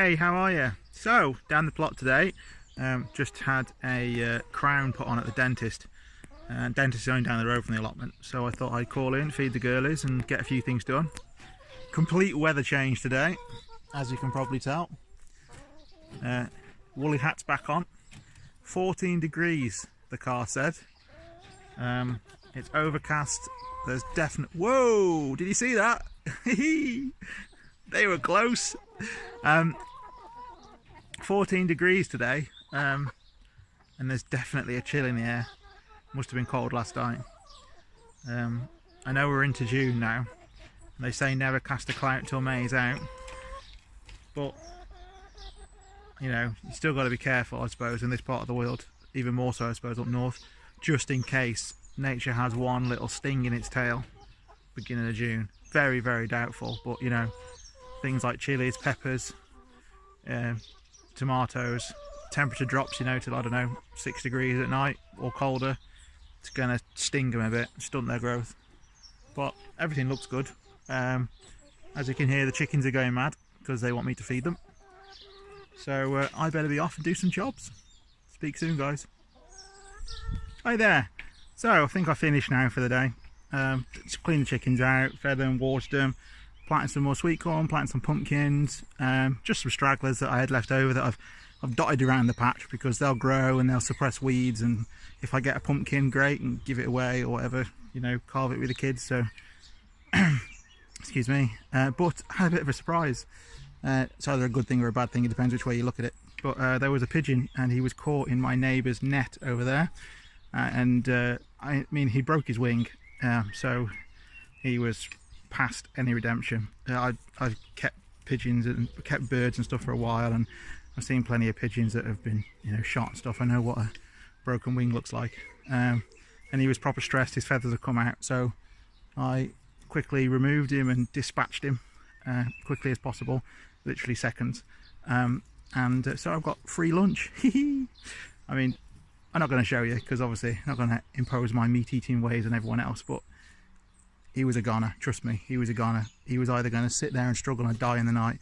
Hey, how are you? So, down the plot today, just had a crown put on at the dentist. Dentist is only down the road from the allotment, so I thought I'd call in, feed the girlies and get a few things done. Complete weather change today, as you can probably tell. Woolly hat's back on. 14 degrees, the car said. It's overcast. There's definite... Whoa! Did you see that? They were close. 14 degrees today, and there's definitely a chill in the air. Must have been cold last night. I know we're into June now. They say never cast a clout till May's out, but you know, you still got to be careful, I suppose, in this part of the world, even more so I suppose up north, just in case nature has one little sting in its tail beginning of June. Very, very doubtful, but you know, things like chilies, peppers, tomatoes, temperature drops, you know, till I don't know 6 degrees at night or colder. It's gonna sting them a bit, stunt their growth, but everything looks good. As you can hear, the chickens are going mad because they want me to feed them, so I better be off and do some jobs. Speak soon, guys. Hi there. So I think I finished now for the day. Just cleaned the chickens out, fed them, watered them, planted some more sweet corn, planted some pumpkins, just some stragglers that I had left over that I've dotted around the patch because they'll grow and they'll suppress weeds, and if I get a pumpkin, great, and give it away or whatever, you know, carve it with the kids. So excuse me, but I had a bit of a surprise. It's either a good thing or a bad thing, it depends which way you look at it, but there was a pigeon and he was caught in my neighbour's net over there, and I mean, he broke his wing, so he was past any redemption. I've kept pigeons and kept birds and stuff for a while, and I've seen plenty of pigeons that have been, you know, shot and stuff. I know what a broken wing looks like, and he was proper stressed. His feathers have come out, so I quickly removed him and dispatched him quickly as possible, literally seconds, and so I've got free lunch. I mean, I'm not going to show you because obviously I'm not going to impose my meat eating ways on everyone else, but he was a goner, trust me, he was a goner. He was either going to sit there and struggle and die in the night,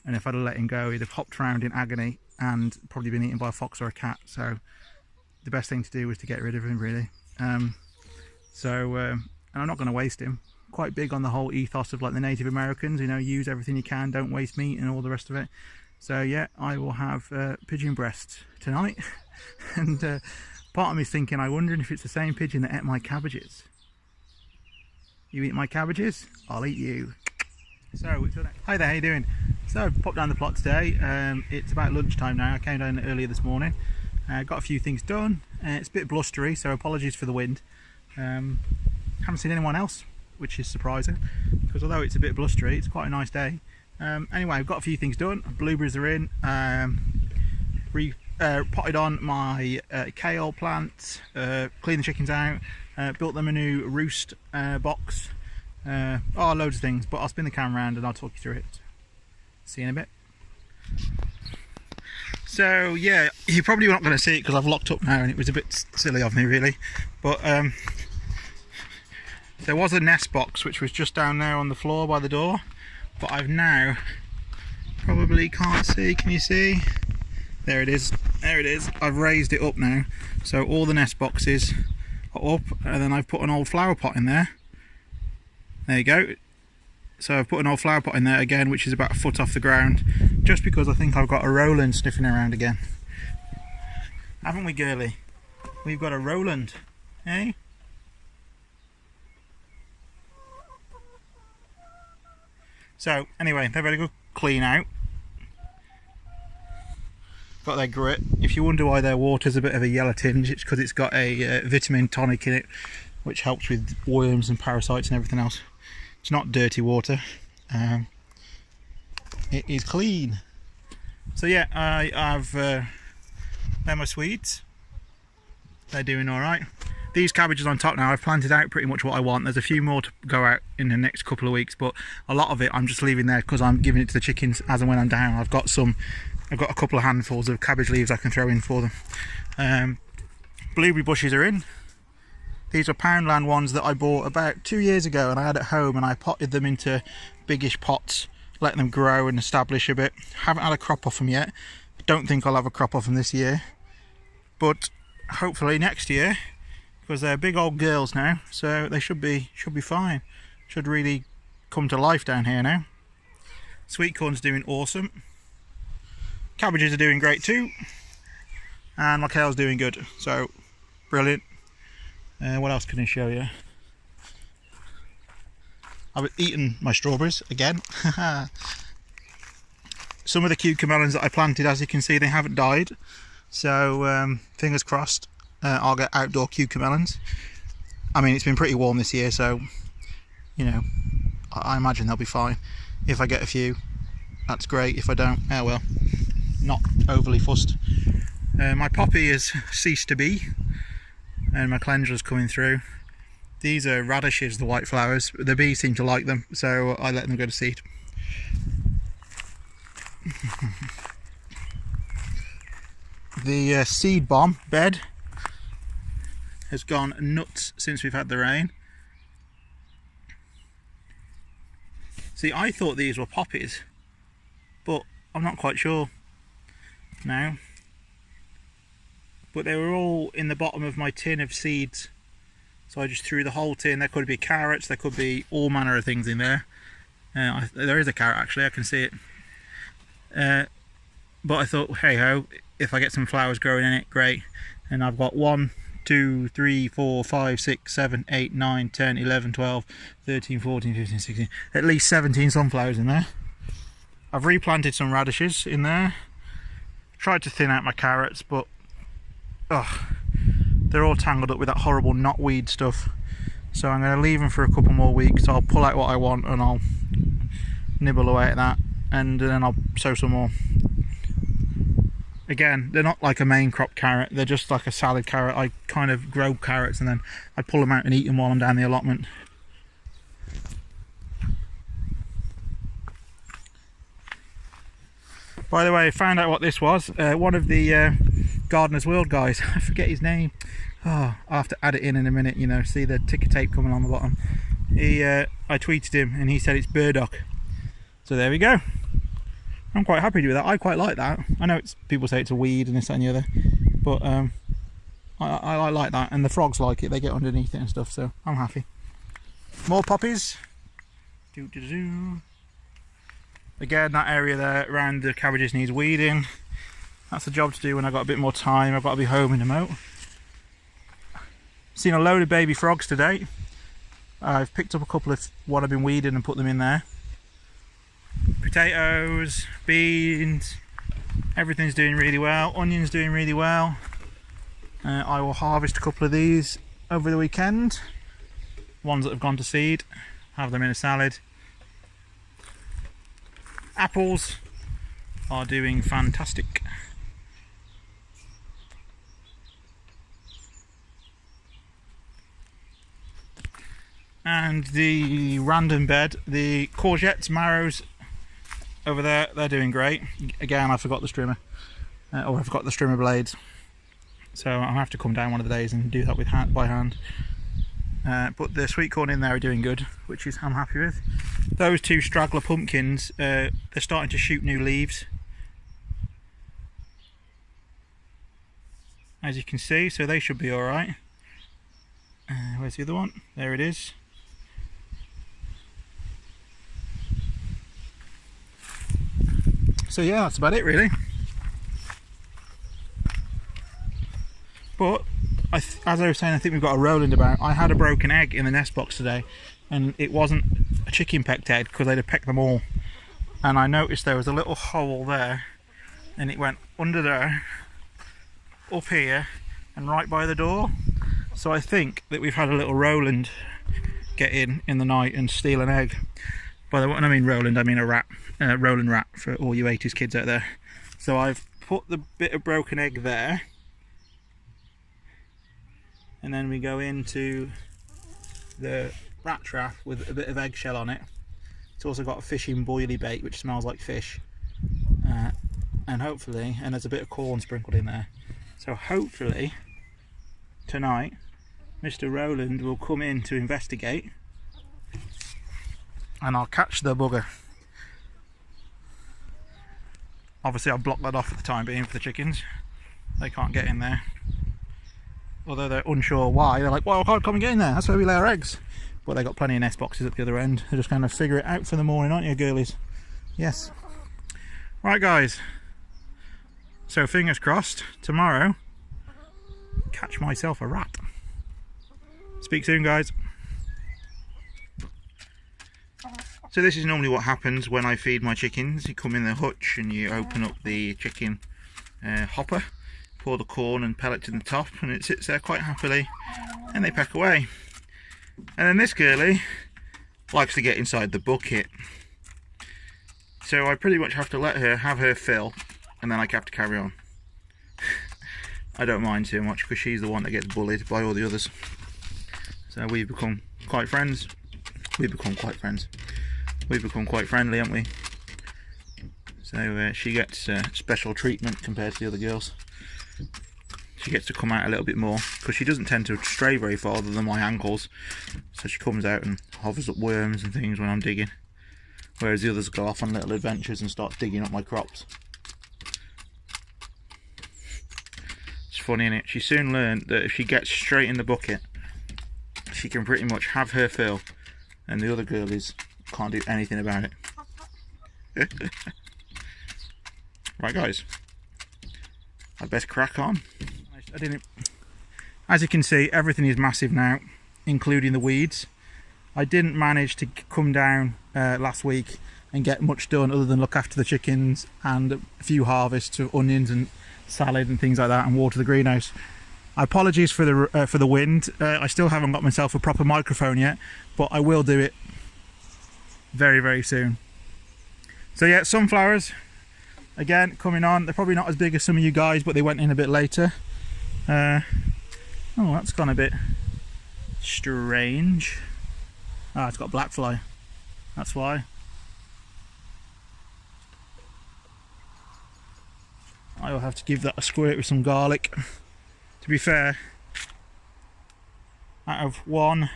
and if I'd have let him go, he'd have hopped around in agony and probably been eaten by a fox or a cat. So the best thing to do was to get rid of him, really. And I'm not going to waste him. Quite big on the whole ethos of like the Native Americans, you know, use everything you can, don't waste meat and all the rest of it. So yeah, I will have pigeon breasts tonight. And part of me's thinking, I wonder if it's the same pigeon that ate my cabbages. You eat my cabbages, I'll eat you. So, hi there, how you doing? So I've popped down the plot today. It's about lunchtime now. I came down earlier this morning. Got a few things done. It's a bit blustery, so apologies for the wind. Haven't seen anyone else, which is surprising, because although it's a bit blustery, it's quite a nice day. Anyway, I've got a few things done. Blueberries are in. Potted on my kale plant, cleaned the chickens out, built them a new roost box. Loads of things, but I'll spin the camera around and I'll talk you through it. See you in a bit. So yeah, you're probably not going to see it because I've locked up now and it was a bit silly of me really, but there was a nest box which was just down there on the floor by the door, but I've now, probably can't see, can you see? There it is, there it is. I've raised it up now, so all the nest boxes are up, and then I've put an old flower pot in there. There you go. So I've put an old flower pot in there again, which is about a foot off the ground, just because I think I've got a Roland sniffing around again. Haven't we, girly? We've got a Roland, eh? So anyway, they've had a good clean out. Got their grit. If you wonder why their water's a bit of a yellow tinge, it's because it's got a vitamin tonic in it, which helps with worms and parasites and everything else. It's not dirty water. It is clean. So yeah, they're my Swedes. They're doing all right. These cabbages on top now, I've planted out pretty much what I want. There's a few more to go out in the next couple of weeks, but a lot of it I'm just leaving there because I'm giving it to the chickens as and when I'm down. I've got a couple of handfuls of cabbage leaves I can throw in for them. Blueberry bushes are in. These are Poundland ones that I bought about 2 years ago and I had at home, and I potted them into biggish pots let them grow and establish a bit. Haven't had a crop off them yet. Don't think I'll have a crop off them this year, but hopefully next year, because they're big old girls now, so they should be fine. Should really come to life down here now. Sweet corn's doing awesome. Cabbages are doing great too, and my kale's doing good. So brilliant. What else can I show you? I've eaten my strawberries again. Some of the cucumber melons that I planted, as you can see, they haven't died. So fingers crossed, I'll get outdoor cucumber melons. I mean, it's been pretty warm this year, so you know, I imagine they'll be fine. If I get a few, that's great. If I don't, oh well, not overly fussed. My poppy has ceased to be, and my calendulas coming through. These are radishes, the white flowers. The bees seem to like them, so I let them go to seed. The seed bomb bed has gone nuts since we've had the rain. See, I thought these were poppies, but I'm not quite sure now. But they were all in the bottom of my tin of seeds, so I just threw the whole tin. There could be carrots, there could be all manner of things in there. There is a carrot actually, I can see it. But I thought, hey ho, if I get some flowers growing in it, great. And I've got 1, 2, 3, 4, 5, 6, 7, 8, 9, 10, 11, 12, 13, 14, 15, 16, at least 17 sunflowers in there. I've replanted some radishes in there. Tried to thin out my carrots, but they're all tangled up with that horrible knotweed stuff. So I'm going to leave them for a couple more weeks. I'll pull out what I want and I'll nibble away at that, and then I'll sow some more. Again, they're not like a main crop carrot, they're just like a salad carrot. I kind of grow carrots and then I pull them out and eat them while I'm down the allotment. By the way, I found out what this was. One of the Gardener's World guys, I forget his name. Oh, I'll have to add it in a minute, you know, see the ticker tape coming on the bottom. I tweeted him and he said it's burdock. So there we go. I'm quite happy with that. I quite like that. I know people say it's a weed and this, that and the other, but I like that, and the frogs like it. They get underneath it and stuff, so I'm happy. More poppies. Again, that area there around the cabbages needs weeding. That's the job to do when I've got a bit more time. I've got to be home in a moat. Seen a load of baby frogs today. I've picked up a couple of what I've been weeding and put them in there. Potatoes, beans, everything's doing really well. Onions doing really well. I will harvest a couple of these over the weekend. Ones that have gone to seed, have them in a salad. Apples are doing fantastic. And the random bed, the courgettes, marrows over there, they're doing great. Again, I forgot the trimmer, or I forgot the trimmer blades, so I'll have to come down one of the days and do that with by hand. But the sweet corn in there are doing good, which is I'm happy with. Those two straggler pumpkins, they're starting to shoot new leaves, as you can see, so they should be all right. Where's the other one? There it is. So yeah, that's about it really. But as I was saying, I think we've got a Roland about. I had a broken egg in the nest box today, and it wasn't a chicken pecked egg because they'd have pecked them all. And I noticed there was a little hole there, and it went under there, up here, and right by the door. So I think that we've had a little Roland get in the night and steal an egg. By the way, when I mean Roland, I mean a rat. Roland rat for all you 80s kids out there. So I've put the bit of broken egg there, and then we go into the rat trap with a bit of eggshell on it. It's also got a fishing boilie bait which smells like fish, and hopefully, and there's a bit of corn sprinkled in there. So hopefully tonight Mr. Roland will come in to investigate, and I'll catch the bugger. Obviously I've blocked that off for the time being for the chickens. They can't get in there. Although they're unsure why. They're like, well, I can't come and get in there. That's where we lay our eggs. But they've got plenty of nest boxes at the other end. They're just going to figure it out for the morning, aren't you, girlies? Yes. Right, guys. So fingers crossed, tomorrow, catch myself a rat. Speak soon, guys. So this is normally what happens when I feed my chickens. You come in the hutch and you open up the chicken hopper, pour the corn and pellet to the top, and it sits there quite happily, and they peck away. And then this girlie likes to get inside the bucket. So I pretty much have to let her have her fill, and then I have to carry on. I don't mind too much because she's the one that gets bullied by all the others. So we've become quite friends. We've become quite friends. We've become quite friendly, haven't we? So she gets special treatment compared to the other girls. She gets to come out a little bit more because she doesn't tend to stray very farther than my ankles. So she comes out and hovers up worms and things when I'm digging. Whereas the others go off on little adventures and start digging up my crops. It's funny, innit? She soon learned that if she gets straight in the bucket, she can pretty much have her fill, and the other girlies can't do anything about it. Right, guys, I'd best crack on. As you can see, everything is massive now, including the weeds. I didn't manage to come down last week and get much done other than look after the chickens and a few harvests of onions and salad and things like that, and water the greenhouse. Apologies for the wind. I still haven't got myself a proper microphone yet, but I will do it very, very soon. So yeah, sunflowers again coming on. They're probably not as big as some of you guys, but they went in a bit later. Oh, that's gone a bit strange. Ah, it's got black fly. That's why. I will have to give that a squirt with some garlic. To be fair, out of 1,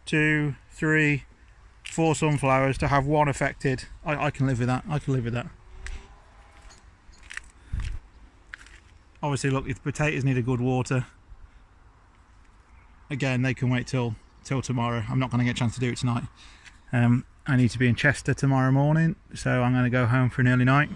2, 3, 4 sunflowers, to have one affected, I can live with that. I can live with that. Obviously, look, if the potatoes need a good water, again, they can wait till tomorrow. I'm not going to get a chance to do it tonight. I need to be in Chester tomorrow morning, so I'm going to go home for an early night.